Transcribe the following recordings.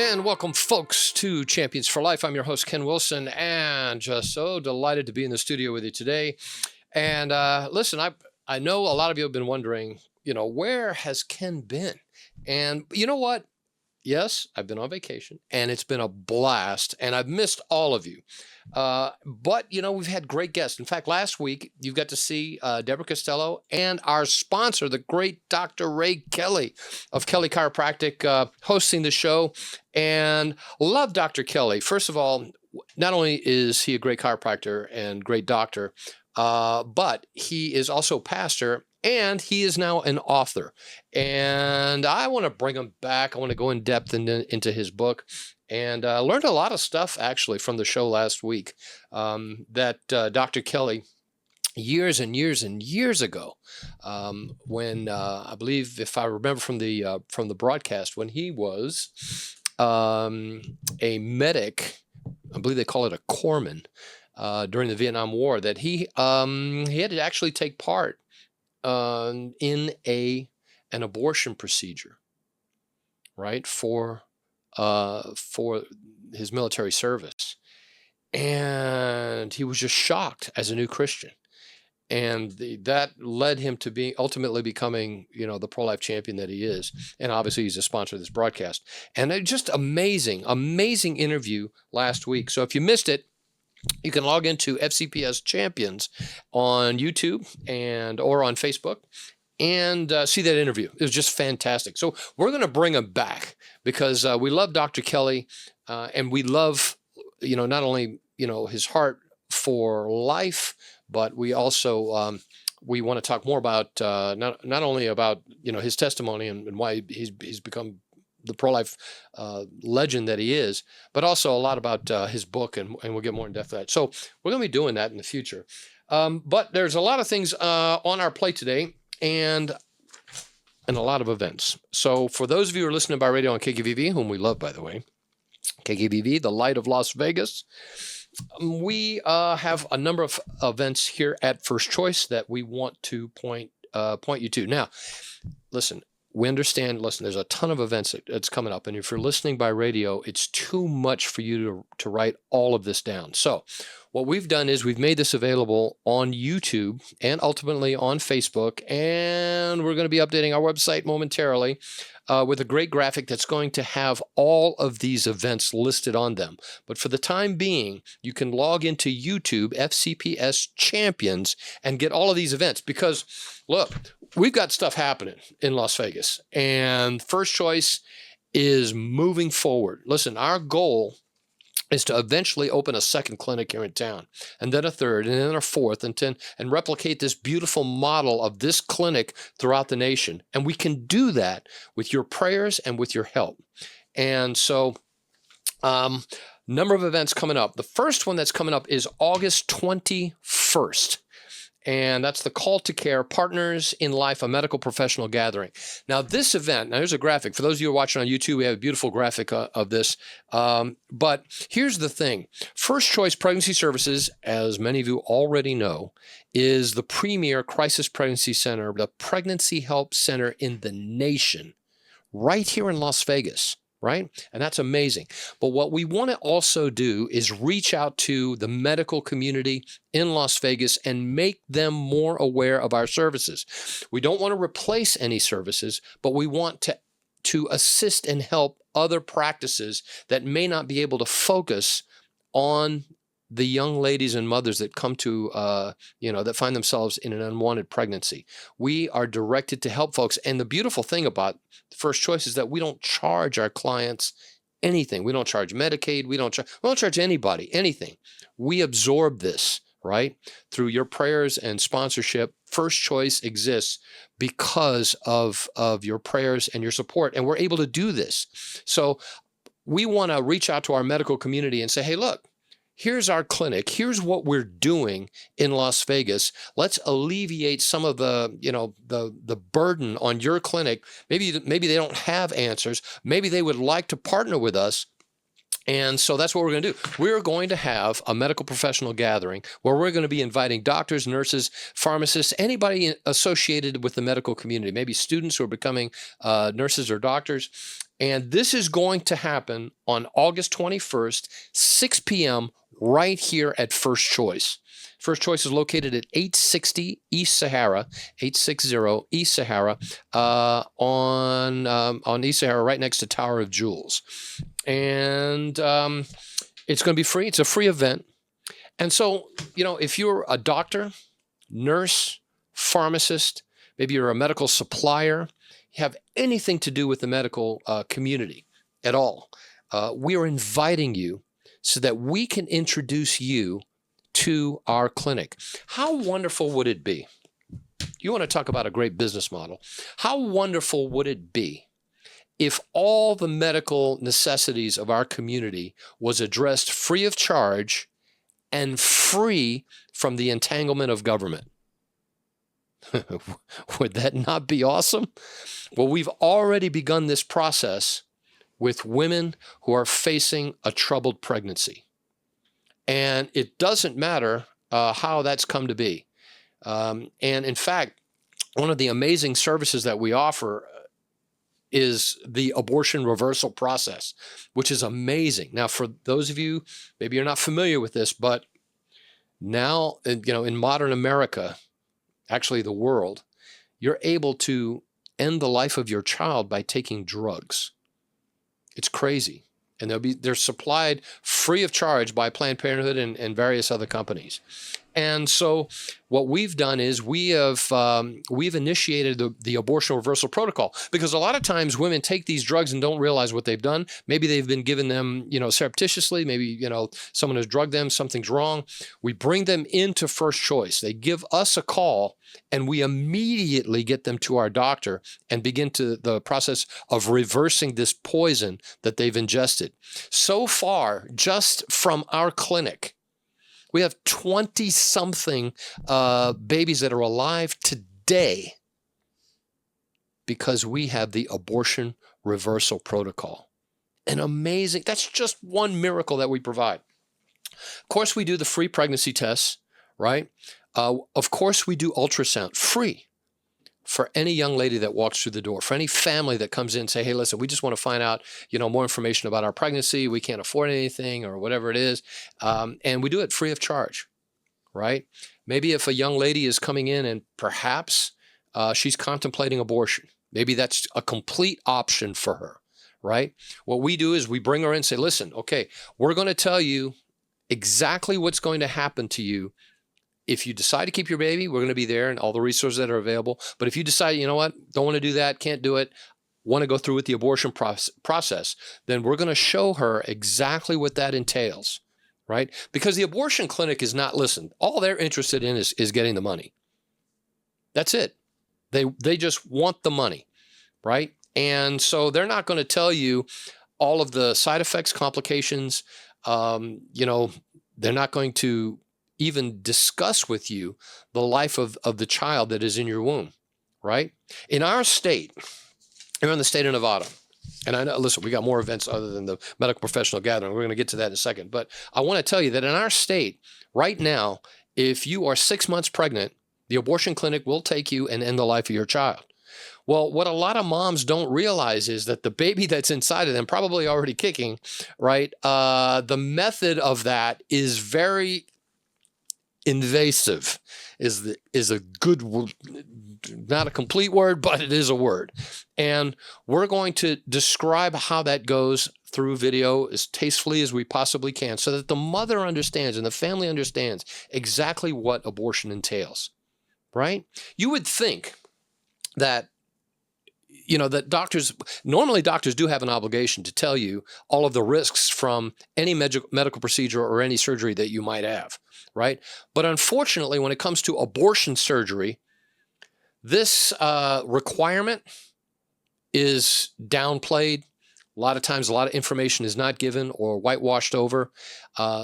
And welcome, folks, to Champions for Life. I'm your host, Ken Wilson, and just so delighted to be in the studio with you today. And listen, I know a lot of you have been wondering, where has Ken been? And you know what? Yes, I've been on vacation, and it's been a blast, and I've missed all of you. But, we've had great guests. In fact, last week, you got to see Deborah Costello and our sponsor, the great Dr. Ray Kelly of Kelly Chiropractic, hosting the show. And love Dr. Kelly. First of all, not only is he a great chiropractor and great doctor, but he is also a pastor, and he is now an author. And I want to bring him back. I want to go in depth into his book. And learned a lot of stuff, actually, from the show last week that Dr. Kelly, years and years and years ago, when I believe, if I remember from the broadcast, when he was a medic, I believe they call it a corpsman, during the Vietnam War, that he had to actually take part in an abortion procedure, right, for his military service. And he was just shocked as a new Christian. And that led him to ultimately becoming, the pro-life champion that he is. And obviously he's a sponsor of this broadcast. And just amazing interview last week. So if you missed it, you can log into FCPS Champions on YouTube or on Facebook and see that interview. It was just fantastic. So we're going to bring him back because we love Dr. Kelly, and we love, not only, his heart for life, but we also we want to talk more about not only about his testimony and why he's become the pro-life legend that he is, but also a lot about his book, and we'll get more in depth of that. So we're going to be doing that in the future. But there's a lot of things on our plate today, and a lot of events. So for those of you who are listening by radio on KKVV, whom we love, by the way, KKVV, the light of Las Vegas, we have a number of events here at First Choice that we want to point you to. Now, listen, we understand, there's a ton of events that's coming up. And if you're listening by radio, it's too much for you to write all of this down. So what we've done is we've made this available on YouTube and ultimately on Facebook. And we're going to be updating our website momentarily with a great graphic that's going to have all of these events listed on them. But for the time being, you can log into YouTube, FCPS Champions, and get all of these events because, look, we've got stuff happening in Las Vegas, and First Choice is moving forward. Listen, our goal is to eventually open a second clinic here in town, and then a third, and then a fourth, and replicate this beautiful model of this clinic throughout the nation. And we can do that with your prayers and with your help. And so, number of events coming up. The first one that's coming up is August 21st. And that's the Call to Care Partners in Life, a medical professional gathering. Now, this event, here's a graphic. For those of you who are watching on YouTube, we have a beautiful graphic of this. But here's the thing. First Choice Pregnancy Services, as many of you already know, is the premier crisis pregnancy center, the pregnancy help center in the nation, right here in Las Vegas. Right? And that's amazing. But what we want to also do is reach out to the medical community in Las Vegas and make them more aware of our services. We don't want to replace any services, but we want to assist and help other practices that may not be able to focus on the young ladies and mothers that come to, that find themselves in an unwanted pregnancy. We are directed to help folks. And the beautiful thing about First Choice is that we don't charge our clients anything. We don't charge Medicaid. We don't charge anybody anything. We absorb this, right? Through your prayers and sponsorship. First Choice exists because of your prayers and your support. And we're able to do this. So we want to reach out to our medical community and say, hey, look, here's our clinic. Here's what we're doing in Las Vegas. Let's alleviate some of the burden on your clinic. Maybe they don't have answers. Maybe they would like to partner with us. And so that's what we're going to do. We're going to have a medical professional gathering where we're going to be inviting doctors, nurses, pharmacists, anybody associated with the medical community, maybe students who are becoming nurses or doctors. And this is going to happen on August 21st, 6 p.m., right here at First Choice. First Choice is located at 860 East Sahara, 860 East Sahara, on East Sahara, right next to Tower of Jewels. And it's going to be free. It's a free event. And so, if you're a doctor, nurse, pharmacist, maybe you're a medical supplier, you have anything to do with the medical community at all, we are inviting you so that we can introduce you to our clinic. How wonderful would it be? You want to talk about a great business model. How wonderful would it be if all the medical necessities of our community was addressed free of charge and free from the entanglement of government? Would that not be awesome? Well, we've already begun this process with women who are facing a troubled pregnancy. And it doesn't matter how that's come to be. And in fact, one of the amazing services that we offer is the abortion reversal process, which is amazing. Now, for those of you, maybe you're not familiar with this, but now, in modern America, actually the world, you're able to end the life of your child by taking drugs. It's crazy. And they're supplied free of charge by Planned Parenthood and various other companies. And so what we've done is we've initiated the abortion reversal protocol, because a lot of times women take these drugs and don't realize what they've done. Maybe they've been given them, surreptitiously. Maybe, someone has drugged them, something's wrong. We bring them into First Choice. They give us a call and we immediately get them to our doctor and begin the process of reversing this poison that they've ingested. So far, just from our clinic, we have 20-something babies that are alive today because we have the abortion reversal protocol. An amazing, that's just one miracle that we provide. Of course, we do the free pregnancy tests, right? Of course, we do ultrasound free for any young lady that walks through the door, for any family that comes in and say, hey, listen, we just want to find out, more information about our pregnancy. We can't afford anything or whatever it is. And we do it free of charge, right? Maybe if a young lady is coming in and perhaps she's contemplating abortion, maybe that's a complete option for her, right? What we do is we bring her in and say, listen, okay, we're going to tell you exactly what's going to happen to you. If you decide to keep your baby, we're going to be there and all the resources that are available. But if you decide, you know what, don't want to do that, can't do it, want to go through with the abortion process, then we're going to show her exactly what that entails, right? Because the abortion clinic is not, listen, all they're interested in is getting the money. That's it. They just want the money, right? And so they're not going to tell you all of the side effects, complications. They're not going to even discuss with you the life of the child that is in your womb, right? In our state, we're in the state of Nevada, and I know, listen, we got more events other than the medical professional gathering. We're going to get to that in a second. But I want to tell you that in our state, right now, if you are 6 months pregnant, the abortion clinic will take you and end the life of your child. Well, what a lot of moms don't realize is that the baby that's inside of them, probably already kicking, right? The method of that is very invasive, is a good word, not a complete word, but it is a word. And we're going to describe how that goes through video as tastefully as we possibly can so that the mother understands and the family understands exactly what abortion entails, right? You would think that that doctors do have an obligation to tell you all of the risks from any medical procedure or any surgery that you might have, right? But unfortunately, when it comes to abortion surgery, this requirement is downplayed. A lot of times, a lot of information is not given or whitewashed over,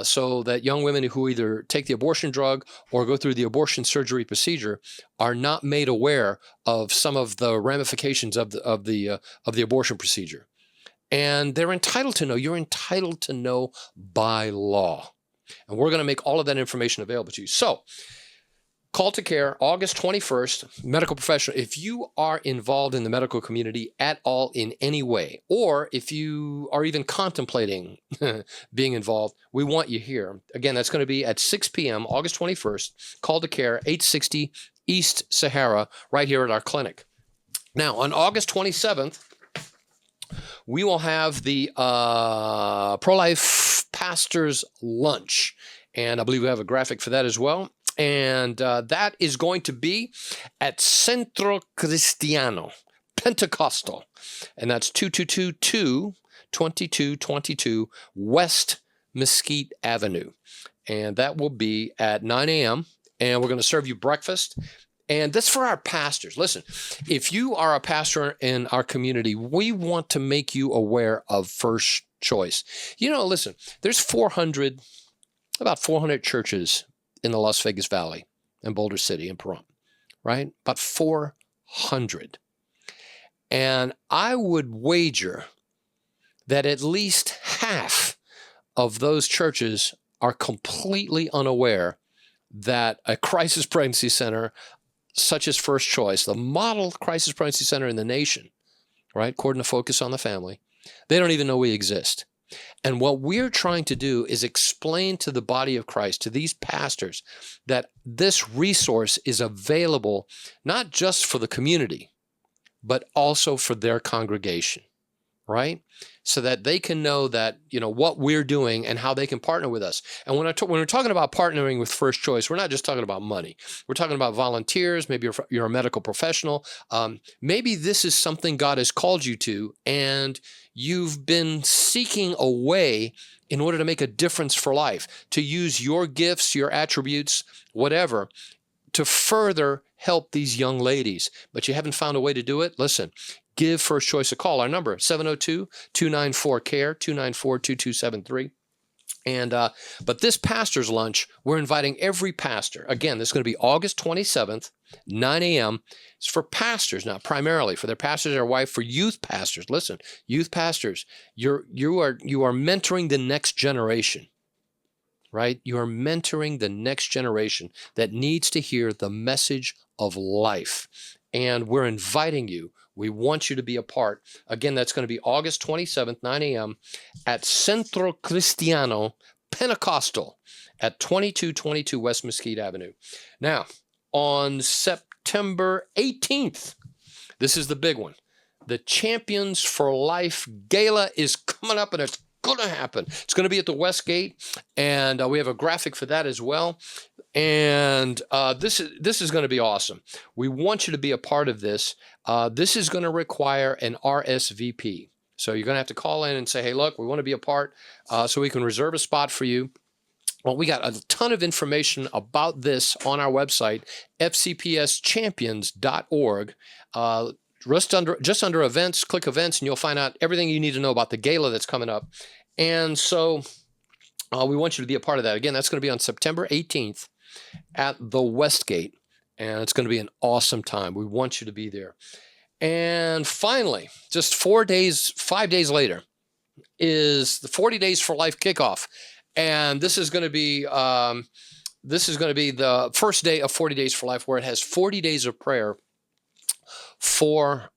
so that young women who either take the abortion drug or go through the abortion surgery procedure are not made aware of some of the ramifications of the abortion procedure. And they're entitled to know. You're entitled to know by law. And we're going to make all of that information available to you. So Call to Care, August 21st, medical professional. If you are involved in the medical community at all in any way, or if you are even contemplating being involved, we want you here. Again, that's going to be at 6 p.m., August 21st. Call to Care, 860 East Sahara, right here at our clinic. Now, on August 27th, we will have the Pro-Life Pastors Lunch. And I believe we have a graphic for that as well. And that is going to be at Centro Cristiano Pentecostal. And that's 2222 West Mesquite Avenue. And that will be at 9 a.m. And we're going to serve you breakfast. And that's for our pastors. Listen, if you are a pastor in our community, we want to make you aware of First Choice. You know, listen, there's about 400 churches in the Las Vegas Valley and Boulder City and Pahrump, right? About 400. And I would wager that at least half of those churches are completely unaware that a crisis pregnancy center such as First Choice, the model crisis pregnancy center in the nation, right, according to Focus on the Family, they don't even know we exist. And what we're trying to do is explain to the body of Christ, to these pastors, that this resource is available not just for the community, but also for their congregation, right? So that they can know that, you know, what we're doing and how they can partner with us. And when we're talking about partnering with First Choice, we're not just talking about money. We're talking about volunteers. Maybe you're a medical professional. Maybe this is something God has called you to, and you've been seeking a way in order to make a difference for life, to use your gifts, your attributes, whatever, to further help these young ladies. But you haven't found a way to do it? Listen. Give First Choice a call. Our number, 702-294-CARE, 294-2273. And but this pastor's lunch, we're inviting every pastor. Again, this is going to be August 27th, 9 a.m. It's for pastors, not primarily for their pastors or their wife, for youth pastors. Listen, youth pastors, you are mentoring the next generation, right? You are mentoring the next generation that needs to hear the message of life. And we're inviting you. We want you to be a part. Again, that's going to be August 27th, 9 a.m. at Centro Cristiano Pentecostal at 2222 West Mesquite Avenue. Now, on September 18th, this is the big one. The Champions for Life Gala is coming up, and it's going to happen. It's going to be at the West Gate, and we have a graphic for that as well. And this is going to be awesome. We want you to be a part of this. This is going to require an RSVP. So you're going to have to call in and say, hey, look, we want to be a part so we can reserve a spot for you. Well, we got a ton of information about this on our website, fcpschampions.org. Just under events, click events, and you'll find out everything you need to know about the gala that's coming up. And so we want you to be a part of that. Again, that's going to be on September 18th at the Westgate, and it's going to be an awesome time. We want you to be there. And finally, just 5 days later, is the 40 Days for Life kickoff, and this is going to be the first day of 40 Days for Life, where it has 40 days of prayer for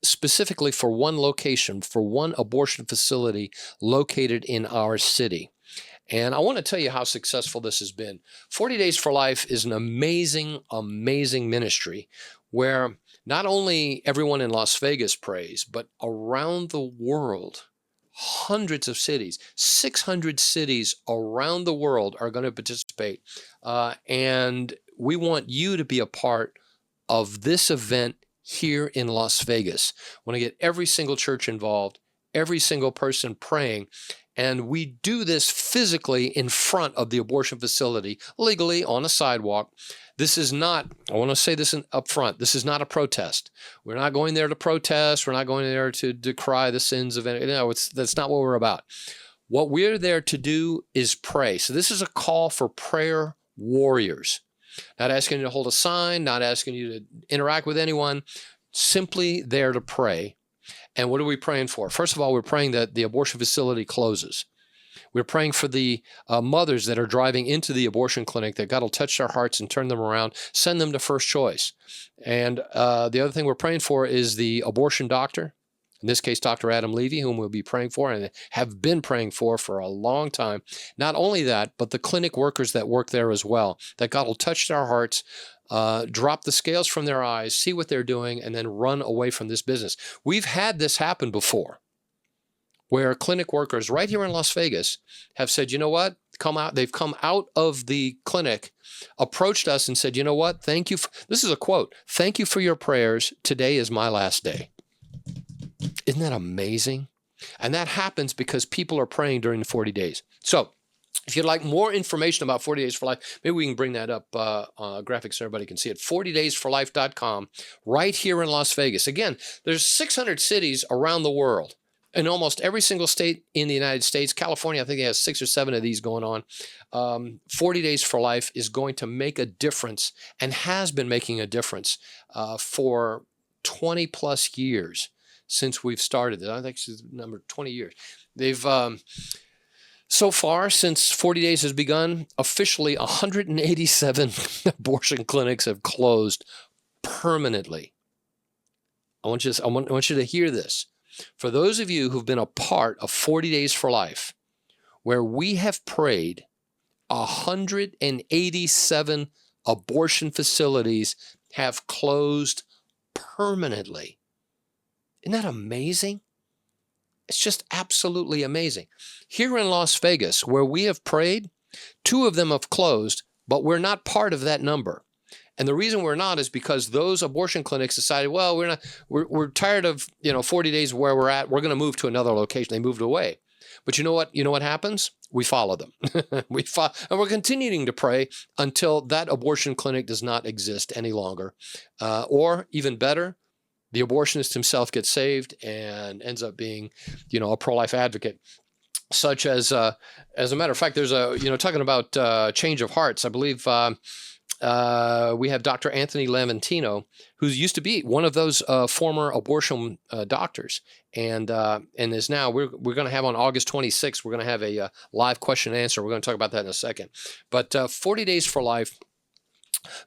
specifically for one location, for one abortion facility located in our city. And I want to tell you how successful this has been. 40 Days for Life is an amazing, amazing ministry where not only everyone in Las Vegas prays, but around the world, hundreds of cities, 600 cities around the world are going to participate. And we want you to be a part of this event here in Las Vegas. We want to get every single church involved, every single person praying. And we do this physically in front of the abortion facility, legally on a sidewalk. This is not, I want to say this up front, this is not a protest. We're not going there to protest. We're not going there to decry the sins of any, that's not what we're about. What we're there to do is pray. So this is a call for prayer warriors. Not asking you to hold a sign, not asking you to interact with anyone, simply there to pray. And what are we praying for? First of all, we're praying that the abortion facility closes. We're praying for the mothers that are driving into the abortion clinic, that God will touch their hearts and turn them around, send them to First Choice. And the other thing we're praying for is the abortion doctor, in this case, Dr. Adam Levy, whom we'll be praying for and have been praying for a long time. Not only that, but the clinic workers that work there as well, that God will touch their hearts, drop the scales from their eyes, see what they're doing, and then run away from this business. We've had this happen before, where clinic workers right here in Las Vegas have said, you know what, they've come out of the clinic, approached us and said, you know what, thank you. This is a quote, "Thank you for your prayers. Today is my last day." Isn't that amazing? And that happens because people are praying during the 40 days. So if you'd like more information about 40 Days for Life, maybe we can bring that up graphics so everybody can see it. 40daysforlife.com, right here in Las Vegas. Again, there's 600 cities around the world. In almost every single state in the United States. California, I think it has 6 or 7 of these going on. 40 Days for Life is going to make a difference and has been making a difference for 20 plus years since we've started it. I think it's number 20 years. They've so far, since 40 Days has begun, officially 187 abortion clinics have closed permanently. I want you to hear this. For those of you who've been a part of 40 Days for Life, where we have prayed, 187 abortion facilities have closed permanently. Isn't that amazing? It's just absolutely amazing. Here in Las Vegas, where we have prayed, 2 of them have closed, but we're not part of that number. And the reason we're not is because those abortion clinics decided, well, we're tired of 40 days where we're at. We're going to move to another location. They moved away. But you know what? You know what happens? We follow them. And we're continuing to pray until that abortion clinic does not exist any longer. Or even better, the abortionist himself gets saved and ends up being, a pro-life advocate. Such as a matter of fact, there's talking about change of hearts. I believe we have Dr. Anthony Laventino, who used to be one of those former abortion doctors, and is now, we're going to have on August 26th, we're going to have a live question and answer. We're going to talk about that in a second. But 40 Days for Life,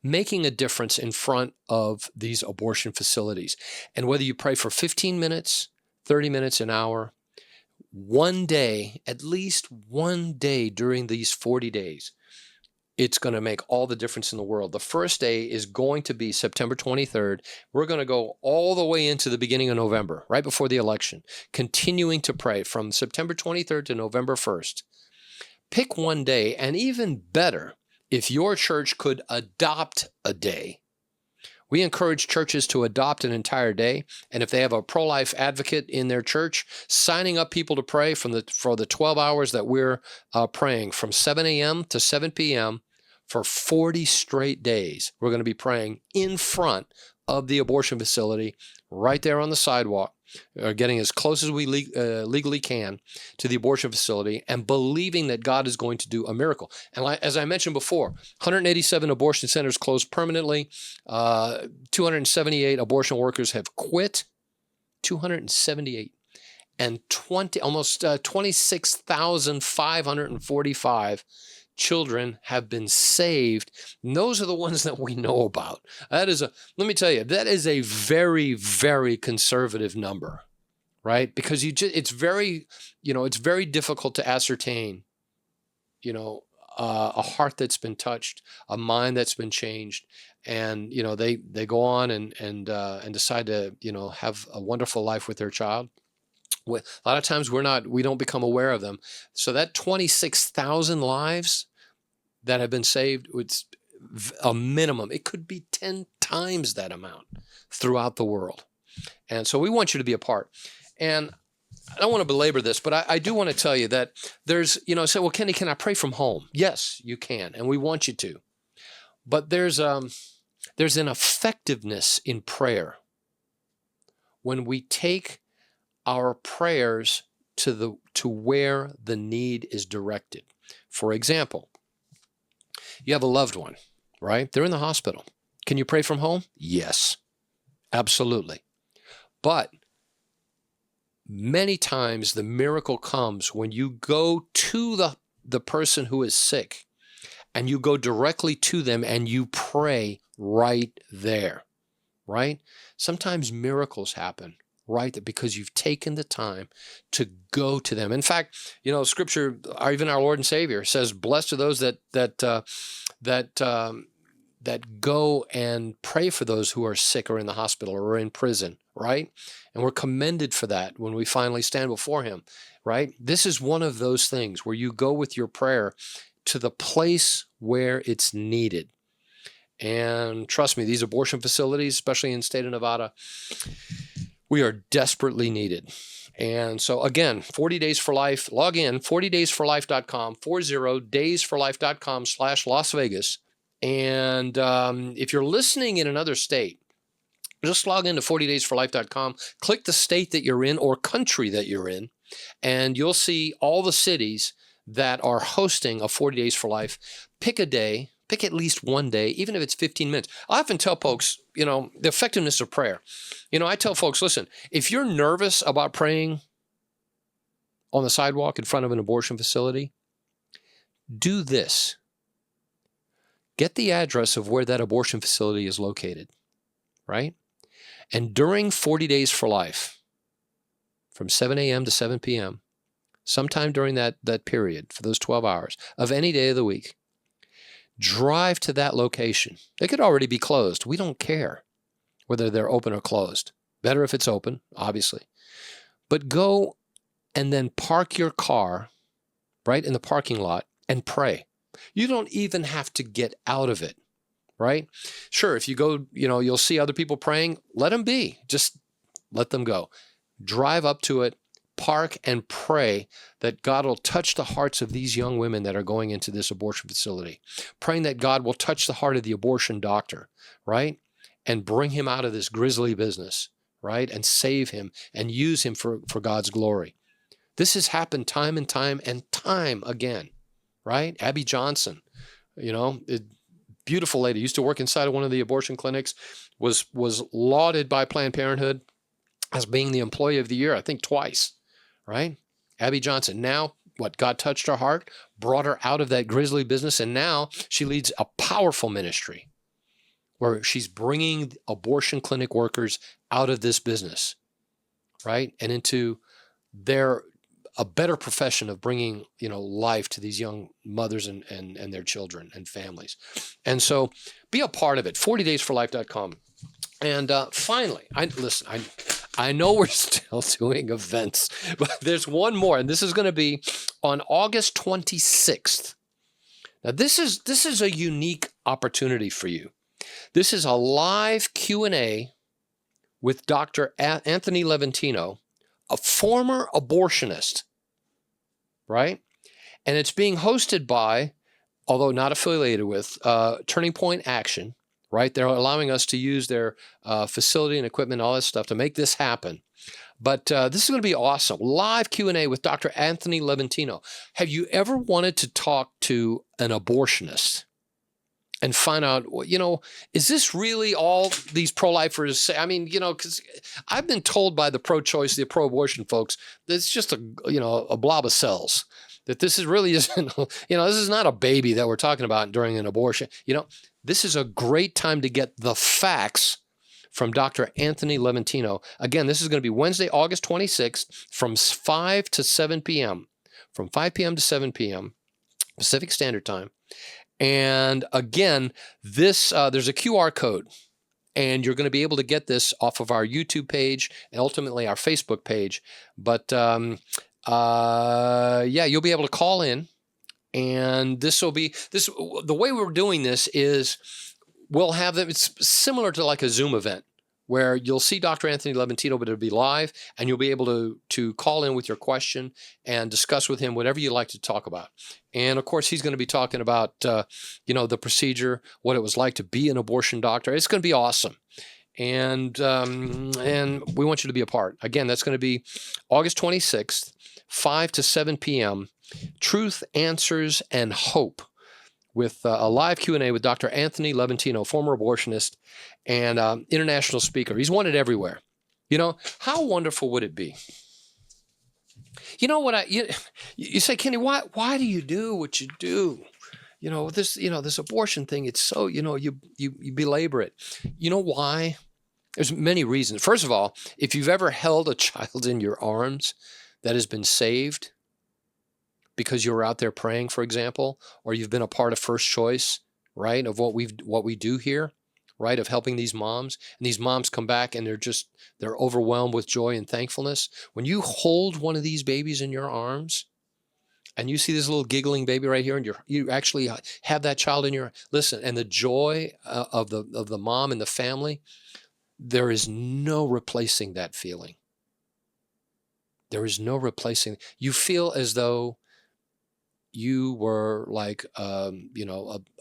making a difference in front of these abortion facilities. And whether you pray for 15 minutes, 30 minutes, an hour, one day, at least one day during these 40 days, it's going to make all the difference in the world. The first day is going to be September 23rd. We're going to go all the way into the beginning of November, right before the election, continuing to pray from September 23rd to November 1st. Pick one day, and even better, if your church could adopt a day. We encourage churches to adopt an entire day, and if they have a pro-life advocate in their church, signing up people to pray for the 12 hours that we're praying from 7 a.m. to 7 p.m. for 40 straight days. We're going to be praying in front of the abortion facility, right there on the sidewalk, getting as close as we legally can to the abortion facility, and believing that God is going to do a miracle. And as I mentioned before, 187 abortion centers closed permanently. 278 abortion workers have quit. 278. And almost 26,545 children have been saved. And those are the ones that we know about. Let me tell you, that is a very, very conservative number, right? Because it's very difficult to ascertain, a heart that's been touched, a mind that's been changed, and they go on and decide to have a wonderful life with their child. A lot of times we don't become aware of them. So that 26,000 lives that have been saved, it's a minimum. It could be 10 times that amount throughout the world. And so we want you to be a part. And I don't want to belabor this, but I do want to tell you that there's, say, well, Kenny, can I pray from home? Yes, you can. And we want you to. But there's an effectiveness in prayer when we take our prayers to where the need is directed. For example, you have a loved one, right? They're in the hospital. Can you pray from home? Yes, absolutely. But many times the miracle comes when you go to the person who is sick, and you go directly to them and you pray right there, right? Sometimes miracles happen right there because you've taken the time to go to them. In fact, Scripture, or even our Lord and Savior says, "Blessed are those that go and pray for those who are sick or in the hospital or in prison," right? And we're commended for that when we finally stand before Him, right? This is one of those things where you go with your prayer to the place where it's needed. And trust me, these abortion facilities, especially in the state of Nevada, we are desperately needed. And so again, 40 Days for Life, log in, 40daysforlife.com, 40daysforlife.com/Las Vegas. And if you're listening in another state, just log into 40daysforlife.com, click the state that you're in or country that you're in, and you'll see all the cities that are hosting a 40 Days for Life. Pick a day, pick at least one day, even if it's 15 minutes. I often tell folks, the effectiveness of prayer. I tell folks, listen, if you're nervous about praying on the sidewalk in front of an abortion facility, do this. Get the address of where that abortion facility is located, right? And during 40 Days for Life, from 7 a.m. to 7 p.m., sometime during that period, for those 12 hours of any day of the week, drive to that location. They could already be closed. We don't care whether they're open or closed. Better if it's open, obviously. But go and then park your car right in the parking lot and pray. You don't even have to get out of it, right? Sure, if you go, you'll see other people praying. Let them be. Just let them go. Drive up to it. Park and pray that God will touch the hearts of these young women that are going into this abortion facility. Praying that God will touch the heart of the abortion doctor, right? And bring him out of this grisly business, right? And save him and use him for God's glory. This has happened time and time again, right? Abby Johnson, beautiful lady, used to work inside of one of the abortion clinics, was lauded by Planned Parenthood as being the employee of the year, I think twice. Right? Abby Johnson. Now, God touched her heart, brought her out of that grisly business, and now she leads a powerful ministry where she's bringing abortion clinic workers out of this business, right? And into a better profession of bringing, life to these young mothers and their children and families. And so be a part of it, 40daysforlife.com. And finally, I know we're still doing events, but there's one more, and this is going to be on August 26th. Now, this is a unique opportunity for you. This is a live Q&A with Dr. Anthony Levantino, a former abortionist, right? And it's being hosted by, although not affiliated with, Turning Point Action. Right? They're allowing us to use their facility and equipment, all that stuff to make this happen. But this is going to be awesome. Live Q&A with Dr. Anthony Levantino. Have you ever wanted to talk to an abortionist and find out, is this really all these pro-lifers say? I mean, because I've been told by the pro-choice, the pro-abortion folks, that it's just a blob of cells. That this is really isn't, this is not a baby that we're talking about during an abortion. This is a great time to get the facts from Dr. Anthony Levantino. Again, this is going to be Wednesday, August 26th from 5 to 7 p.m. From 5 p.m. to 7 p.m. Pacific Standard Time. And again, there's a QR code. And you're going to be able to get this off of our YouTube page and ultimately our Facebook page. But you'll be able to call in. And the way we're doing this is we'll have them. It's similar to like a Zoom event where you'll see Dr. Anthony Levantino, but it'll be live, and you'll be able to call in with your question and discuss with him whatever you'd like to talk about. And of course, he's going to be talking about, the procedure, what it was like to be an abortion doctor. It's going to be awesome. And we want you to be a part. Again, that's going to be August 26th, 5 to 7 p.m., Truth, Answers, and Hope, with a live Q&A with Dr. Anthony Levantino, former abortionist and international speaker. He's wanted everywhere. How wonderful would it be You know what you say, Kenny, why do you do what you do? This abortion thing, it's so, you belabor it. You know why? There's many reasons. First of all, if you've ever held a child in your arms that has been saved because you were out there praying, for example, or you've been a part of First Choice, right, of what we do here, right, of helping these moms, and these moms come back and they're overwhelmed with joy and thankfulness. When you hold one of these babies in your arms and you see this little giggling baby right here, and you actually have that child in your, listen, and the joy of the mom and the family, there is no replacing that feeling. There is no replacing. You feel as though you were like, a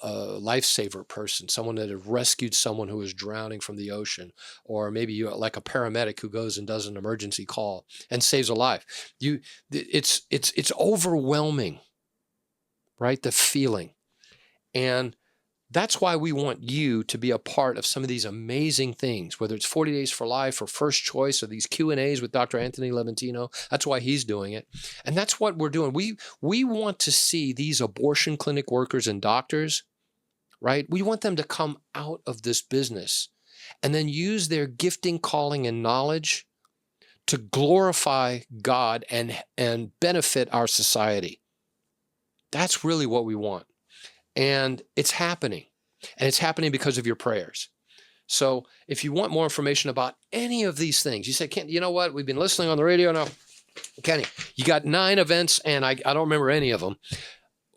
lifesaver person, someone that had rescued someone who was drowning from the ocean, or maybe you like a paramedic who goes and does an emergency call and saves a life. It's overwhelming, right? The feeling. And that's why we want you to be a part of some of these amazing things, whether it's 40 Days for Life or First Choice or these Q&As with Dr. Anthony Levantino. That's why he's doing it. And that's what we're doing. We want to see these abortion clinic workers and doctors, right? We want them to come out of this business and then use their gifting, calling, and knowledge to glorify God and benefit our society. That's really what we want. And it's happening. And it's happening because of your prayers. So if you want more information about any of these things, you say, Kenny, you know what? We've been listening on the radio now. Kenny, you got 9 events and I don't remember any of them.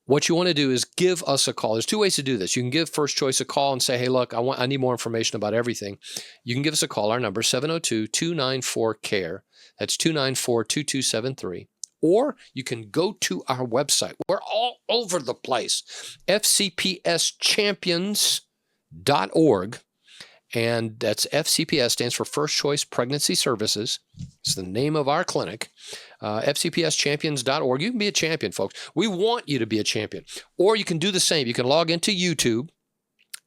What you want to do is give us a call. There's 2 ways to do this. You can give First Choice a call and say, hey, look, I need more information about everything. You can give us a call. Our number is 702-294-CARE. That's 294-2273. Or you can go to our website. We're all over the place. FCPSchampions.org. And that's FCPS stands for First Choice Pregnancy Services. It's the name of our clinic. FCPSchampions.org. You can be a champion, folks. We want you to be a champion. Or you can do the same. You can log into YouTube,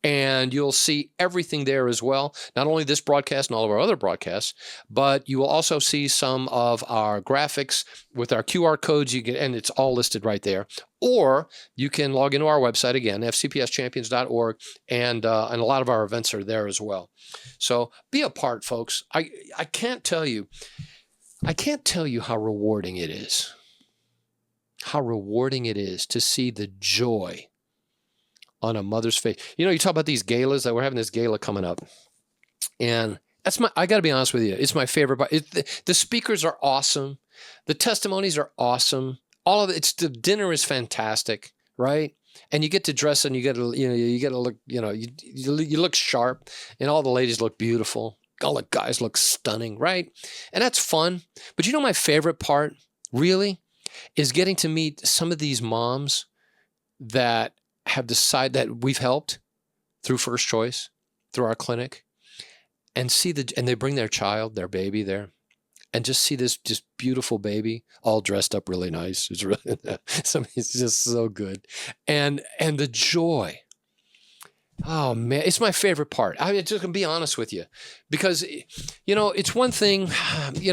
and you'll see everything there as well. Not only this broadcast and all of our other broadcasts, but you will also see some of our graphics with our QR codes. And it's all listed right there. Or you can log into our website again, fcpschampions.org, and a lot of our events are there as well. So be a part, folks. I can't tell you how rewarding it is. How rewarding it is to see the joy on a mother's face. You talk about these galas, that we're having this gala coming up. And I got to be honest with you, it's my favorite. The speakers are awesome. The testimonies are awesome. All of it, the dinner is fantastic, right? And you get to dress and you get to look, you look sharp, and all the ladies look beautiful. All the guys look stunning, right? And that's fun. But my favorite part really is getting to meet some of these moms that have decided that we've helped through First Choice, through our clinic, and they bring their child, their baby there, and just see this just beautiful baby all dressed up really nice. It's really, it's just so good. And the joy. Oh man, it's my favorite part. I'm just gonna be honest with you, because it's one thing. If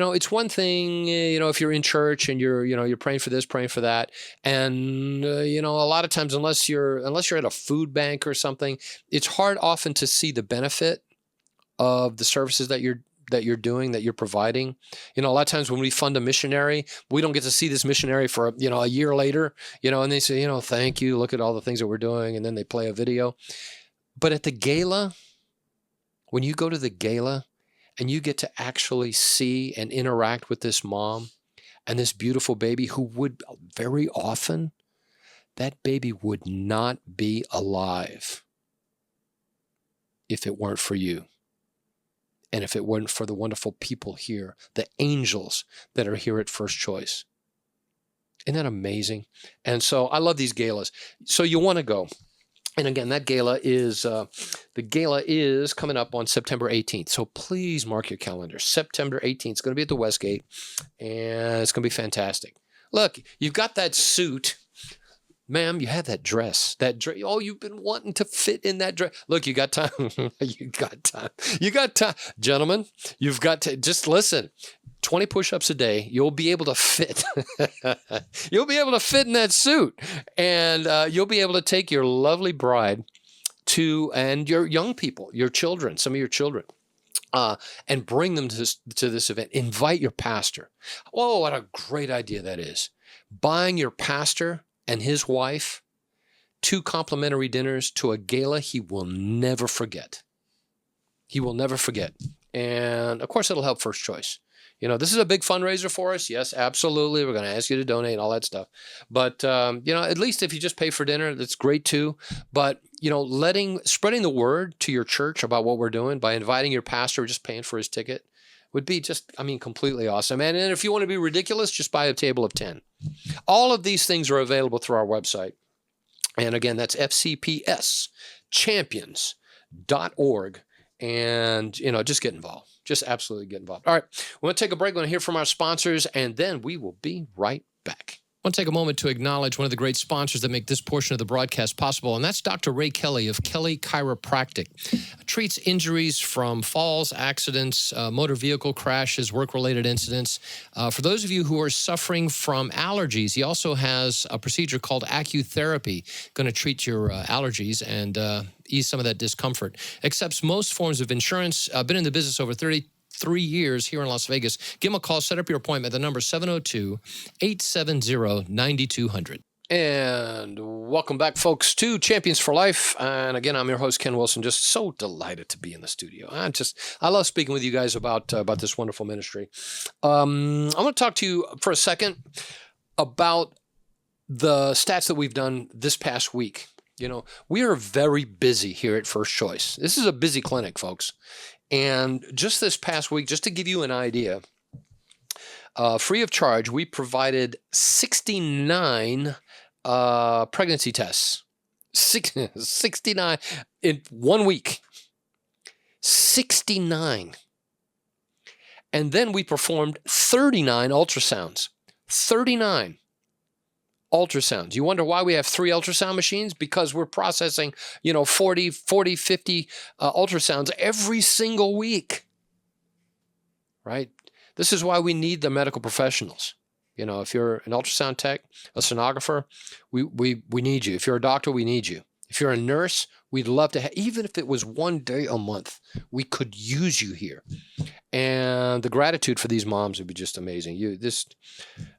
you're in church and you're praying for this, praying for that, and a lot of times, unless you're at a food bank or something, it's hard often to see the benefit of the services that you're doing, that you're providing. A lot of times when we fund a missionary, we don't get to see this missionary for a year later. And they say, thank you, look at all the things that we're doing, and then they play a video. But at the gala, when you go to the gala and you get to actually see and interact with this mom and this beautiful baby, who would very often, that baby would not be alive if it weren't for you. And if it weren't for the wonderful people here, the angels that are here at First Choice. Isn't that amazing? And so I love these galas. So you want to go. And again, that gala is coming up on September 18th. So please mark your calendar. September 18th. It's going to be at the Westgate, and it's going to be fantastic. Look, you've got that suit. Ma'am, you have that dress. Oh, you've been wanting to fit in that dress. Look, you got time. You got time. You got time. Gentlemen, you've got to just listen. 20 push-ups a day, you'll be able to fit. You'll be able to fit in that suit. And you'll be able to take your lovely bride and your young people, your children, some of your children, and bring them to this event. Invite your pastor. Oh, what a great idea that is. Buying your pastor and his wife 2 complimentary dinners to a gala he will never forget. He will never forget. And of course, it'll help First Choice. This is a big fundraiser for us. Yes, absolutely. We're going to ask you to donate and all that stuff. But, at least if you just pay for dinner, that's great too. But, spreading the word to your church about what we're doing by inviting your pastor or just paying for his ticket would be completely awesome. And then if you want to be ridiculous, just buy a table of 10. All of these things are available through our website. And again, that's fcpschampions.org. And, just get involved. Just absolutely get involved. All right. We're going to take a break. We're going to hear from our sponsors, and then we will be right back. I want to take a moment to acknowledge one of the great sponsors that make this portion of the broadcast possible, and that's Dr. Ray Kelly of Kelly Chiropractic. Treats injuries from falls, accidents, motor vehicle crashes, work-related incidents. For those of you who are suffering from allergies, he also has a procedure called acutherapy, going to treat your allergies and ease some of that discomfort. Accepts most forms of insurance. Been in the business over 33 years here in Las Vegas. Give him a call. Set up your appointment. The number is 702-870-9200. And welcome back, folks, to Champions for Life. And again, I'm your host, Ken Wilson. Just so delighted to be in the studio. I love speaking with you guys about this wonderful ministry. I want to talk to you for a second about the stats that we've done this past week. We are very busy here at First Choice. This is a busy clinic, folks. And just this past week, just to give you an idea, free of charge, we provided 69 pregnancy tests. 69 in 1 week. 69. And then we performed 39 ultrasounds. 39 ultrasounds. You wonder why we have 3 ultrasound machines? Because we're processing, 40, 50 ultrasounds every single week, right? This is why we need the medical professionals. If you're an ultrasound tech, a sonographer, we need you. If you're a doctor, we need you. If you're a nurse, we'd love to have, even if it was 1 day a month, we could use you here. And the gratitude for these moms would be just amazing.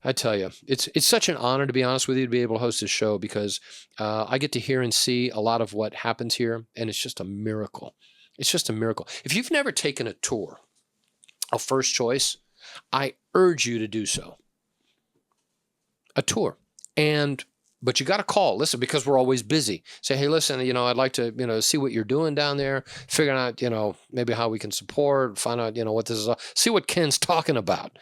I tell you, it's such an honor, to be honest with you, to be able to host this show, because I get to hear and see a lot of what happens here, and it's just a miracle. It's just a miracle. If you've never taken a tour of First Choice, I urge you to do so. A tour. But you got to call, listen, because we're always busy. Say, hey, listen, I'd like to, see what you're doing down there, figure out, maybe how we can support, find out, what this is, see what Ken's talking about.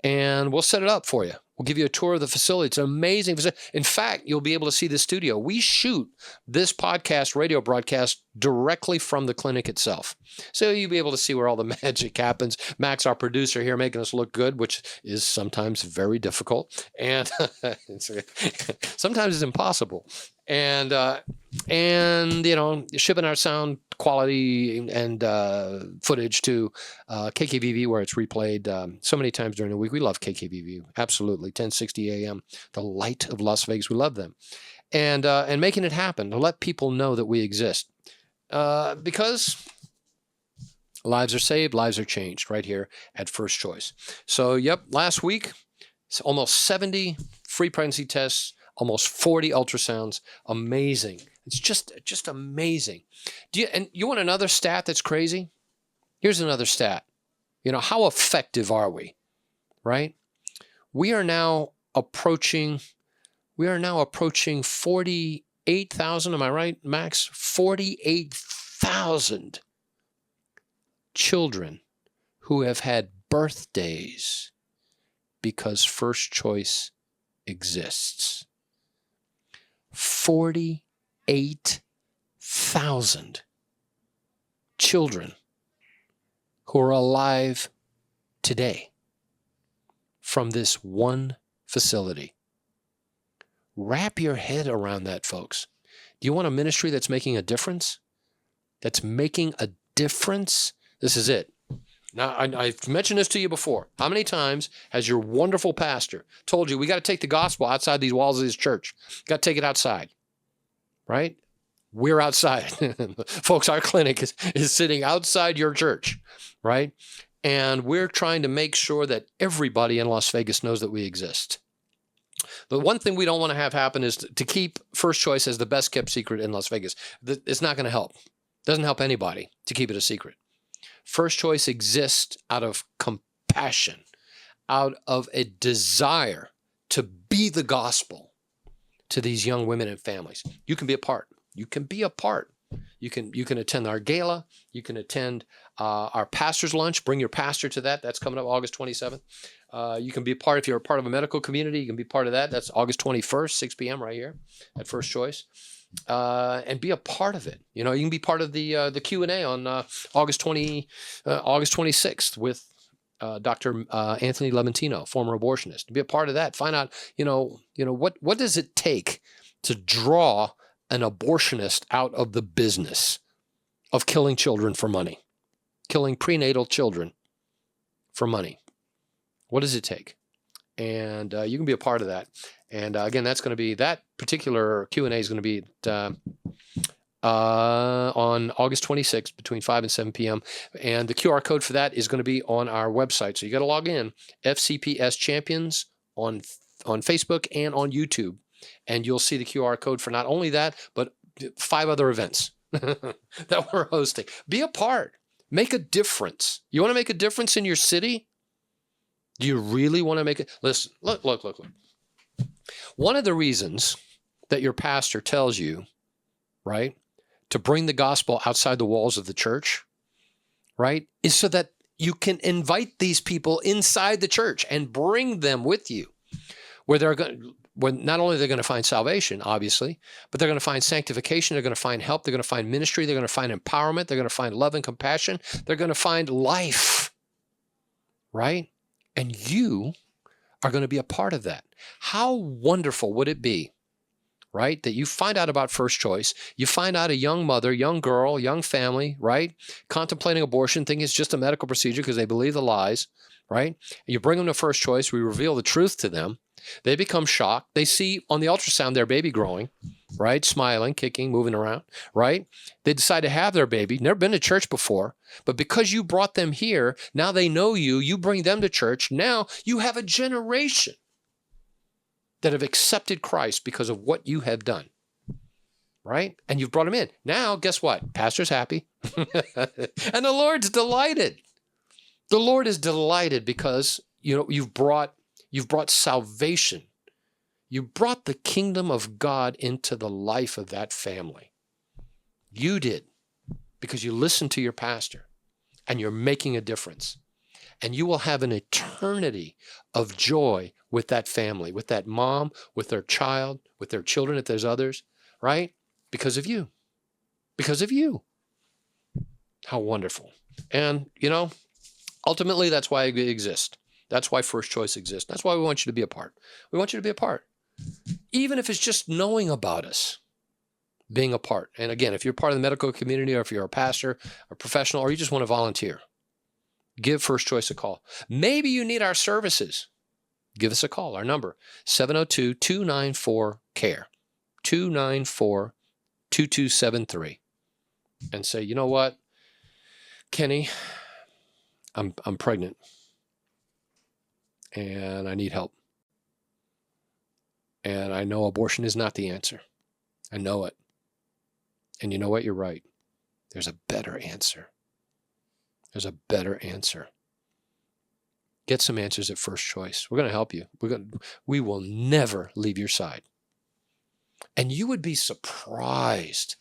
And we'll set it up for you. We'll give you a tour of the facility. It's an amazing facility. In fact, you'll be able to see the studio. We shoot this radio broadcast directly from the clinic itself. So you'll be able to see where all the magic happens. Max, our producer here, making us look good, which is sometimes very difficult. And sometimes it's impossible. And shipping our sound quality and footage to KKVV, where it's replayed so many times during the week. We love KKVV, absolutely. 1060 AM, the light of Las Vegas. We love them. And making it happen to let people know that we exist. Because lives are saved, lives are changed right here at First Choice. So, last week, almost 70 free pregnancy tests, almost 40 ultrasounds. Amazing. It's just amazing. You want another stat that's crazy? Here's another stat. How effective are we? Right? We are now approaching 48,000. Am I right, Max? 48,000 children who have had birthdays because First Choice exists. 48,000 children who are alive today from this one facility. Wrap your head around that, folks. Do you want a ministry that's making a difference? That's making a difference? This is it. Now, I've mentioned this to you before. How many times has your wonderful pastor told you, we got to take the gospel outside these walls of this church? Got to take it outside, right? We're outside. Folks, our clinic is sitting outside your church, right? And we're trying to make sure that everybody in Las Vegas knows that we exist. The one thing we don't want to have happen is to keep First Choice as the best kept secret in Las Vegas. It's not going to help. It doesn't help anybody to keep it a secret. First Choice exists out of compassion, out of a desire to be the gospel to these young women and families. You can be a part. You can be a part. You can attend our gala. You can attend our pastor's lunch. Bring your pastor to that. That's coming up August 27th. You can be a part, if you're a part of a medical community, you can be part of that. That's August 21st, 6 p.m. right here at First Choice. And be a part of it. You can be part of the Q&A on August 26th with Dr. Anthony Lementino, former abortionist. Be a part of that. Find out, what does it take to draw an abortionist out of the business of killing children for money, killing prenatal children for money. What does it take? And you can be a part of that. And again, that's going to be, that particular Q&A is going to be on August 26th between 5 and 7 p.m. And the QR code for that is going to be on our website. So you got to log in, FCPS Champions on Facebook and on YouTube. And you'll see the QR code for not only that, but 5 other events that we're hosting. Be a part. Make a difference. You want to make a difference in your city? Do you really want to make it? Listen, look. One of the reasons that your pastor tells you, right, to bring the gospel outside the walls of the church, right, is so that you can invite these people inside the church and bring them with you, where not only they're going to find salvation, obviously, but they're going to find sanctification, they're going to find help, they're going to find ministry, they're going to find empowerment, they're going to find love and compassion, they're going to find life, right? And you are going to be a part of that. How wonderful would it be, right, that you find out about First Choice, you find out a young mother, young girl, young family, right, contemplating abortion, thinking it's just a medical procedure because they believe the lies, right? And you bring them to First Choice, we reveal the truth to them. They become shocked. They see on the ultrasound their baby growing, right, smiling, kicking, moving around, right? They decide to have their baby. Never been to church before, but because you brought them here, now they know you. You bring them to church. Now you have a generation that have accepted Christ because of what you have done, right? And you've brought them in. Now, guess what? Pastor's happy. And the Lord's delighted. The Lord is delighted because, you've brought salvation. You brought the kingdom of God into the life of that family. You did, because you listened to your pastor and you're making a difference. And you will have an eternity of joy with that family, with that mom, with their child, with their children, if there's others, right? Because of you. Because of you. How wonderful. And, ultimately, that's why we exist. That's why First Choice exists. That's why we want you to be a part. We want you to be a part. Even if it's just knowing about us, being a part. And again, if you're part of the medical community, or if you're a pastor, a professional, or you just want to volunteer, give First Choice a call. Maybe you need our services. Give us a call. Our number, 702-294-CARE, 294-2273. And say, you know what, Kenny, I'm pregnant and I need help. And I know abortion is not the answer. I know it. And you know what? You're right. There's a better answer. There's a better answer. Get some answers at First Choice. We're going to help you. We will never leave your side. And you would be surprised,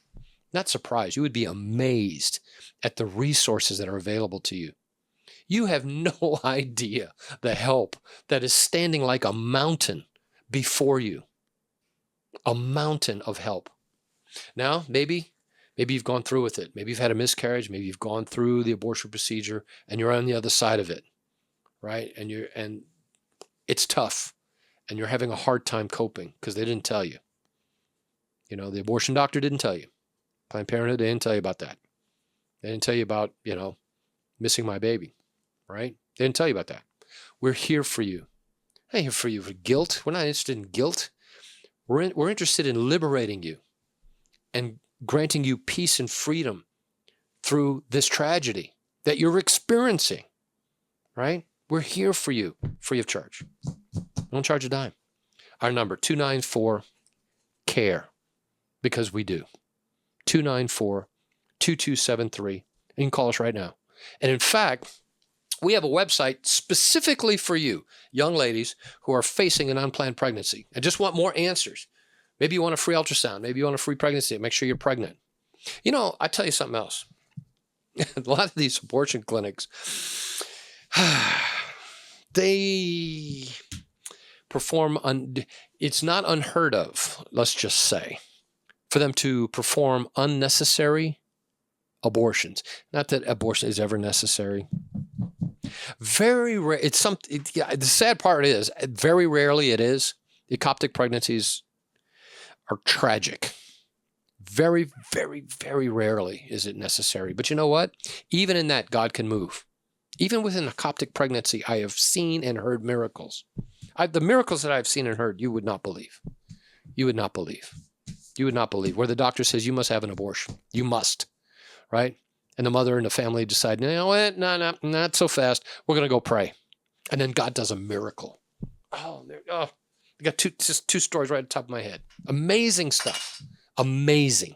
not surprised, you would be amazed at the resources that are available to you. You have no idea the help that is standing like a mountain before you. A mountain of help. Now, maybe you've gone through with it. Maybe you've had a miscarriage. Maybe you've gone through the abortion procedure and you're on the other side of it, right? And it's tough and you're having a hard time coping because they didn't tell you. The abortion doctor didn't tell you. Planned Parenthood, they didn't tell you about that. They didn't tell you about, missing my baby. right? They didn't tell you about that. We're here for you. We're not here for you for guilt. We're not interested in guilt. We're interested in liberating you and granting you peace and freedom through this tragedy that you're experiencing, right? We're here for you, free of charge. Don't charge a dime. Our number, 294-CARE, because we do. 294-2273. You can call us right now. And in fact, we have a website specifically for you, young ladies who are facing an unplanned pregnancy and just want more answers. Maybe you want a free ultrasound. Maybe you want a free pregnancy. Make sure you're pregnant. You know, I tell you something else. A lot of these abortion clinics, they perform, it's not unheard of, let's just say, for them to perform unnecessary abortions. Not that abortion is ever necessary. Very rare. The sad part is, very rarely it is. The ectopic pregnancies are tragic. Very, very, very rarely is it necessary. But you know what? Even in that, God can move. Even within a ectopic pregnancy, I have seen and heard miracles. The miracles that I've seen and heard, you would not believe. You would not believe. You would not believe. Where the doctor says, you must have an abortion. You must. Right? And the mother and the family decide, you know what? No, not so fast. We're going to go pray. And then God does a miracle. I got two stories right at the top of my head. Amazing stuff. Amazing.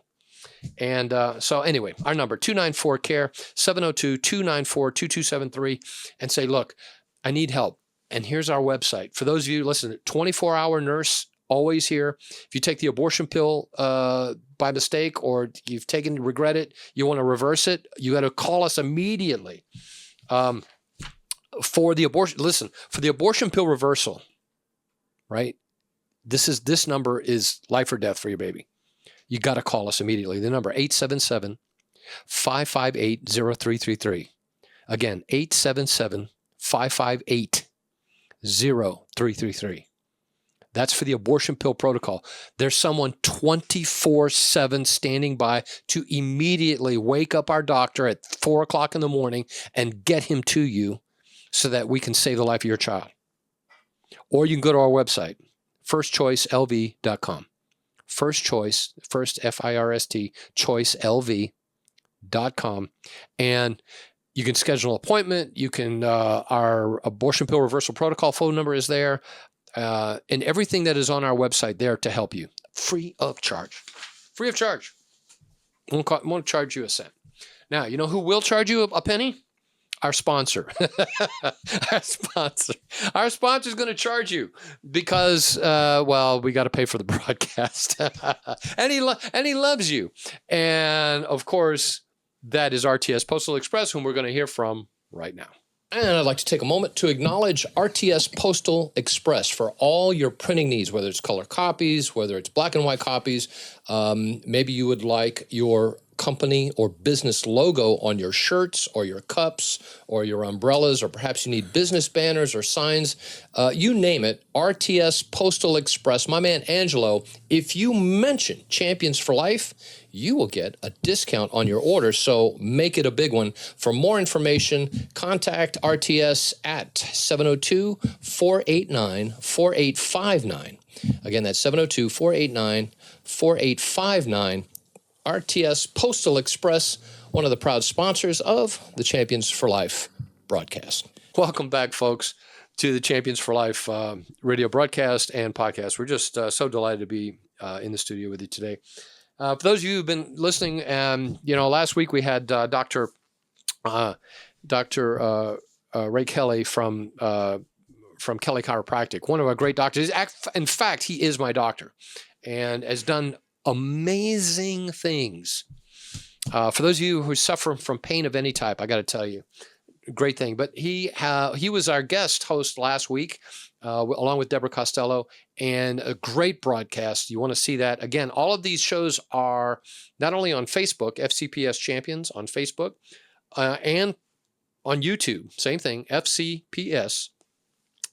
And so anyway, our number, 294-CARE, 702-294-2273, and say, look, I need help. And here's our website. For those of you, listen, 24-hour nurse, always here. If you take the abortion pill by mistake, or you've regret it, you want to reverse it, you got to call us immediately. For the abortion pill reversal, right? This number is life or death for your baby. You got to call us immediately. The number, 877-558-0333. Again, 877-558-0333. That's for the abortion pill protocol. There's someone 24/7 standing by to immediately wake up our doctor at 4 o'clock in the morning and get him to you so that we can save the life of your child. Or you can go to our website, firstchoicelv.com. First Choice, first F-I-R-S-T, choicelv.com. And you can schedule an appointment. You can, our abortion pill reversal protocol phone number is there. And everything that is on our website there to help you. Free of charge. Free of charge. Won't charge you a cent. Now, you know who will charge you a penny? Our sponsor. Our sponsor is going to charge you because, we got to pay for the broadcast. and he loves you. And of course, that is RTS Postal Express, whom we're going to hear from right now. And I'd like to take a moment to acknowledge RTS Postal Express for all your printing needs, whether it's color copies, whether it's black and white copies. Maybe you would like your company or business logo on your shirts or your cups or your umbrellas, or perhaps you need business banners or signs. You name it, RTS Postal Express. My man Angelo, if you mention Champions for Life, you will get a discount on your order, so make it a big one. For more information, contact RTS at 702-489-4859. Again, that's 702-489-4859. RTS Postal Express, one of the proud sponsors of the Champions for Life broadcast. Welcome back, folks, to the Champions for Life radio broadcast and podcast. We're just so delighted to be in the studio with you today. For those of you who've been listening, last week we had Dr. Ray Kelly from Kelly Chiropractic, one of our great doctors. In fact, he is my doctor and has done amazing things. For those of you who suffer from pain of any type, I got to tell you, great thing. But he was our guest host last week, along with Deborah Costello, and a great broadcast. You want to see that. Again, all of these shows are not only on Facebook, FCPS Champions on Facebook, and on YouTube. Same thing, FCPS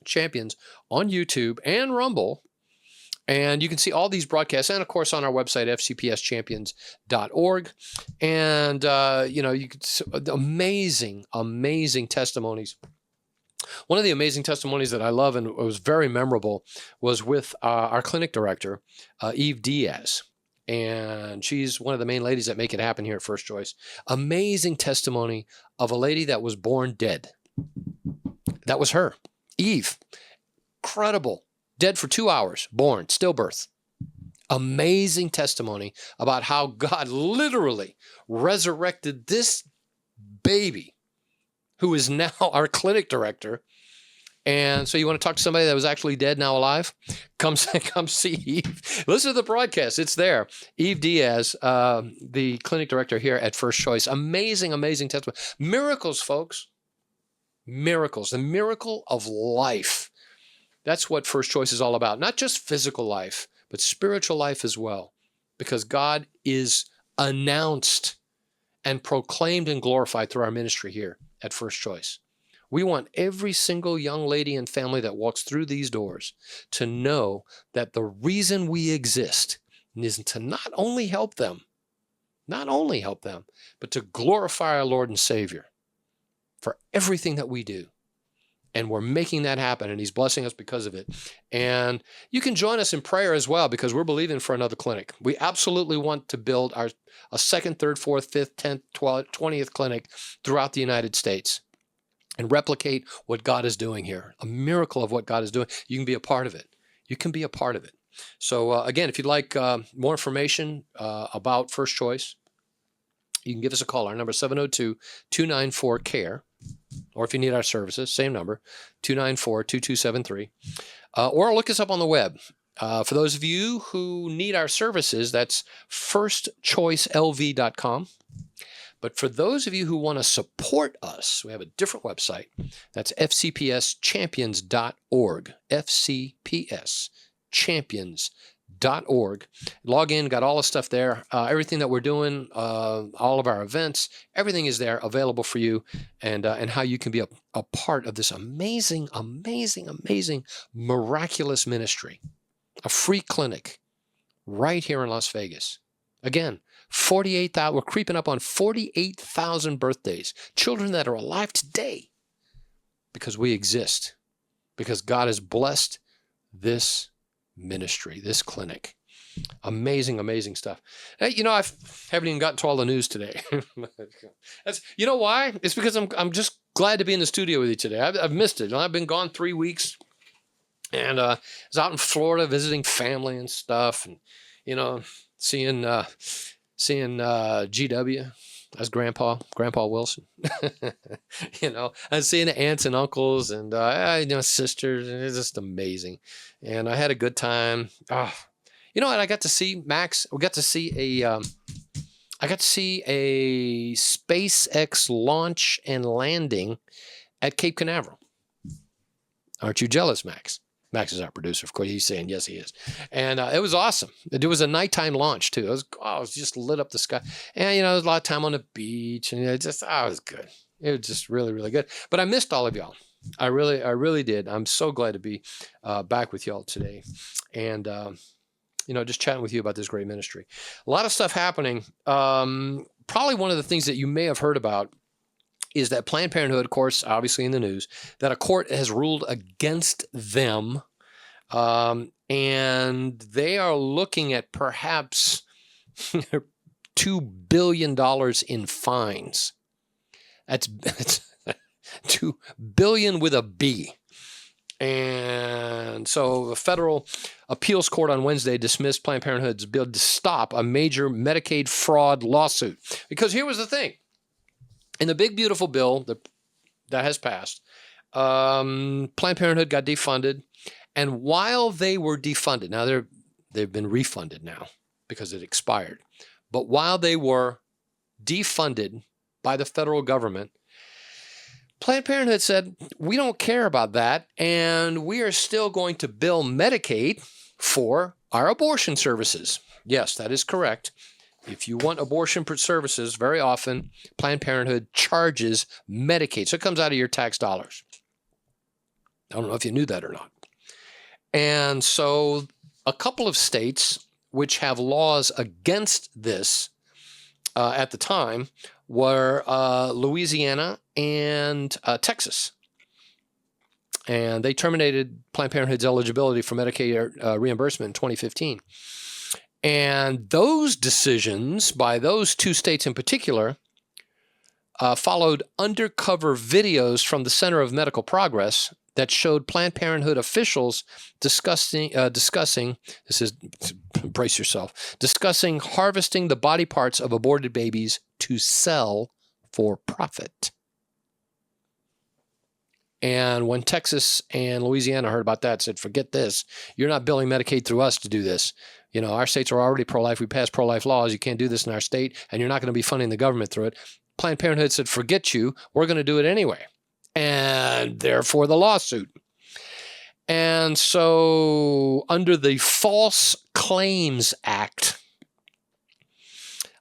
Champions on YouTube and Rumble. And you can see all these broadcasts, and of course on our website, fcpschampions.org. And, you could amazing, amazing testimonies. One of the amazing testimonies that I love and was very memorable was with our clinic director, Eve Diaz. And she's one of the main ladies that make it happen here at First Choice. Amazing testimony of a lady that was born dead. That was her, Eve. Incredible. Dead for 2 hours, born, stillbirth. Amazing testimony about how God literally resurrected this baby who is now our clinic director. And so you want to talk to somebody that was actually dead, now alive? Come see Eve. Listen to the broadcast. It's there. Eve Diaz, the clinic director here at First Choice. Amazing, amazing testimony. Miracles, folks. Miracles. The miracle of life. That's what First Choice is all about. Not just physical life, but spiritual life as well. Because God is announced and proclaimed and glorified through our ministry here at First Choice. We want every single young lady and family that walks through these doors to know that the reason we exist is to not only help them, but to glorify our Lord and Savior for everything that we do. And we're making that happen, and He's blessing us because of it. And you can join us in prayer as well, because we're believing for another clinic. We absolutely want to build a second, third, fourth, fifth, 10th, 12th, 20th clinic throughout the United States and replicate what God is doing here, a miracle of what God is doing. You can be a part of it. You can be a part of it. So again, if you'd like more information about First Choice, you can give us a call. Our number is 702-294-CARE. Or if you need our services, same number, 294-2273. Or look us up on the web. For those of you who need our services, that's firstchoicelv.com. But for those of you who want to support us, we have a different website. That's fcpschampions.org. fcpschampions.org. Log in, got all the stuff there. Everything that we're doing, all of our events, everything is there available for you, and how you can be a part of this amazing, amazing, amazing, miraculous ministry. A free clinic right here in Las Vegas. Again, 48,000, we're creeping up on 48,000 birthdays. Children that are alive today because we exist, because God has blessed this ministry, this clinic. Amazing, amazing stuff. Hey, I haven't even gotten to all the news today. You know why? It's because I'm just glad to be in the studio with you today. I've missed it. I've been gone 3 weeks, and I was out in Florida visiting family and stuff, and seeing GW as Grandpa Wilson, and seeing the aunts and uncles and, sisters, and it's just amazing. And I had a good time. And I got to see Max. I got to see a SpaceX launch and landing at Cape Canaveral. Aren't you jealous, Max? Max is our producer, of course. He's saying yes, he is. And it was awesome. It was a nighttime launch too. It was just lit up the sky. And there was a lot of time on the beach, and it was good. It was just really, really good. But I missed all of y'all. I really did. I'm so glad to be back with y'all today, and just chatting with you about this great ministry. A lot of stuff happening. Probably one of the things that you may have heard about is that Planned Parenthood, of course, obviously in the news, that a court has ruled against them, and they are looking at perhaps $2 billion in fines. That's $2 billion with a B. And so the federal appeals court on Wednesday dismissed Planned Parenthood's bid to stop a major Medicaid fraud lawsuit. Because here was the thing. In the big, beautiful bill that has passed, Planned Parenthood got defunded. And while they were defunded, now they've been refunded now because it expired. But while they were defunded by the federal government, Planned Parenthood said, we don't care about that, and we are still going to bill Medicaid for our abortion services. Yes, that is correct. If you want abortion services, very often Planned Parenthood charges Medicaid. So it comes out of your tax dollars. I don't know if you knew that or not. And so a couple of states which have laws against this at the time were Louisiana and Texas. And they terminated Planned Parenthood's eligibility for Medicaid reimbursement in 2015. And those decisions by those two states in particular followed undercover videos from the Center of Medical Progress that showed Planned Parenthood officials discussing, this is, brace yourself, discussing harvesting the body parts of aborted babies to sell for profit. And when Texas and Louisiana heard about that, said, forget this. You're not billing Medicaid through us to do this. You know, our states are already pro-life. We passed pro-life laws. You can't do this in our state, and you're not going to be funding the government through it. Planned Parenthood said, forget you. We're going to do it anyway. And therefore the lawsuit. And so under the False Claims Act,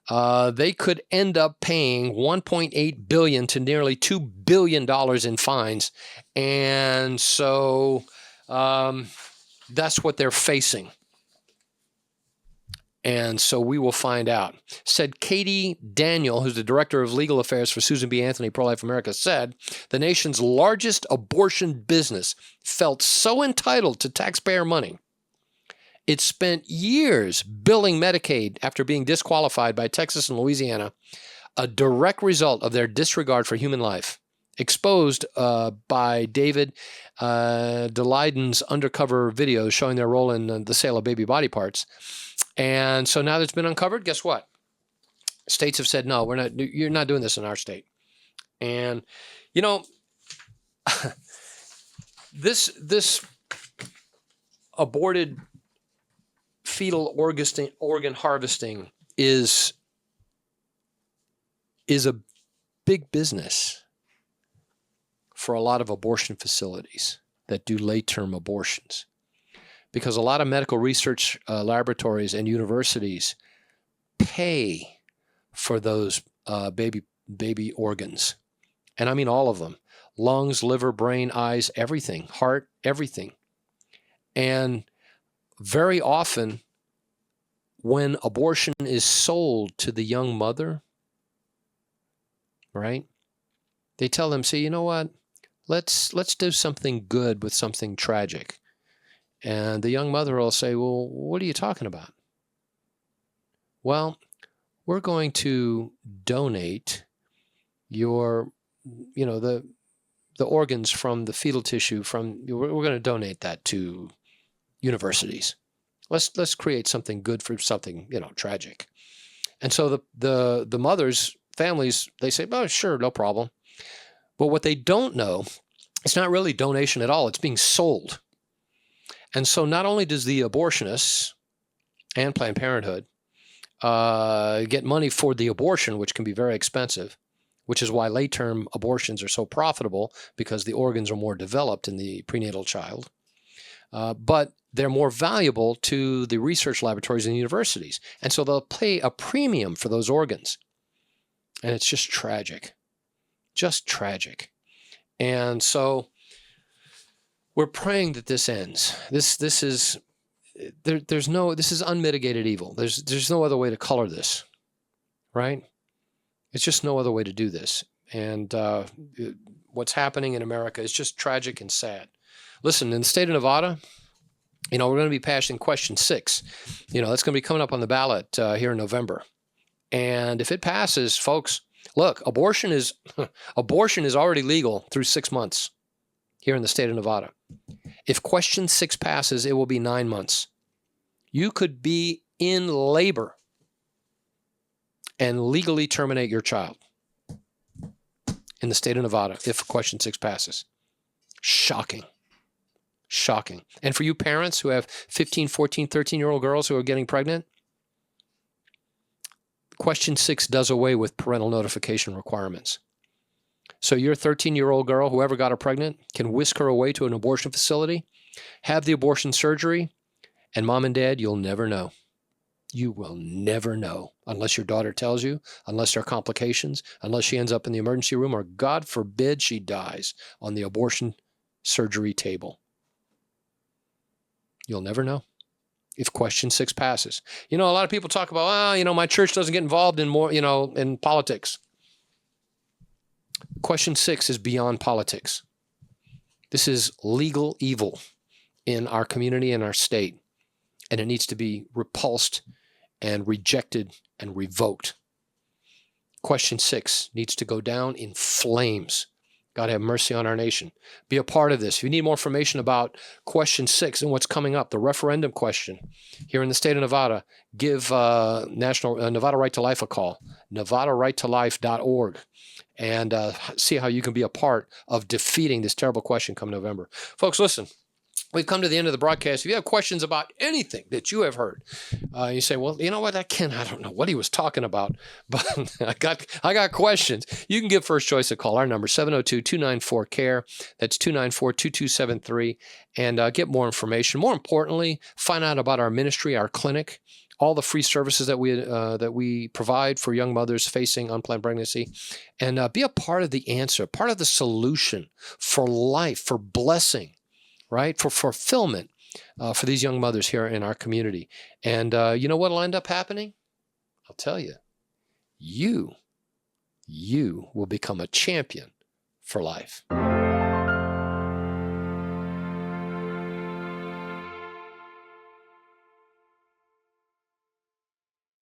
they could end up paying $1.8 billion to nearly $2 billion in fines. And so that's what they're facing. And so we will find out. Said Katie Daniel, who's the director of legal affairs for Susan B. Anthony Pro-Life America, said the nation's largest abortion business felt so entitled to taxpayer money, it spent years billing Medicaid after being disqualified by Texas and Louisiana, a direct result of their disregard for human life, exposed by David Delyden's undercover videos showing their role in the sale of baby body parts. And so now that's been uncovered, guess what? States have said, no, you're not doing this in our state. And, you know, this aborted fetal organ harvesting is a big business for a lot of abortion facilities that do late-term abortions. Because a lot of medical research laboratories and universities pay for those baby organs. And I mean all of them. Lungs, liver, brain, eyes, everything. Heart, everything. And very often when abortion is sold to the young mother, right, they tell them, see, you know what? Let's do something good with something tragic. And the young mother will say, well, what are you talking about? Well, we're going to donate the organs from the fetal tissue we're going to donate that to universities. Let's create something good for something, tragic. And so the mothers, families, they say, oh, sure, no problem. But what they don't know, it's not really donation at all. It's being sold. And so not only does the abortionists and Planned Parenthood get money for the abortion, which can be very expensive, which is why late-term abortions are so profitable, because the organs are more developed in the prenatal child, but they're more valuable to the research laboratories and universities. And so they'll pay a premium for those organs. And it's just tragic. Just tragic. And so we're praying that this ends. This is unmitigated evil. There's no other way to color this, right? It's just no other way to do this. And what's happening in America is just tragic and sad. Listen, in the state of Nevada, we're going to be passing question 6. That's going to be coming up on the ballot here in November. And if it passes, folks, look, abortion is already legal through 6 months here in the state of Nevada. If question 6 passes, it will be 9 months. You could be in labor and legally terminate your child in the state of Nevada if question 6 passes. Shocking. Shocking. And for you parents who have 15, 14, 13-year-old girls who are getting pregnant, question 6 does away with parental notification requirements. So your 13-year-old girl, whoever got her pregnant, can whisk her away to an abortion facility, have the abortion surgery, and mom and dad, you'll never know. You will never know unless your daughter tells you, unless there are complications, unless she ends up in the emergency room, or God forbid she dies on the abortion surgery table. You'll never know. if question 6 passes. A lot of people talk about, my church doesn't get involved in more, in politics. Question 6 is beyond politics. This is legal evil in our community and our state, and it needs to be repulsed and rejected and revoked. Question 6 needs to go down in flames. God have mercy on our nation. Be a part of this. If you need more information about question 6 and what's coming up, the referendum question here in the state of Nevada, give Nevada Right to Life a call, nevadarightolife.org, and see how you can be a part of defeating this terrible question come November. Folks, listen. We've come to the end of the broadcast. If you have questions about anything that you have heard, you say, well, you know what, I don't know what he was talking about, but I got questions. You can give First Choice a call. Our number, 702-294-CARE. That's 294-2273, and get more information. More importantly, find out about our ministry, our clinic, all the free services that we provide for young mothers facing unplanned pregnancy, and be a part of the answer, part of the solution for life, for blessing, right? For fulfillment for these young mothers here in our community. And you know what will end up happening? I'll tell you. You will become a champion for life.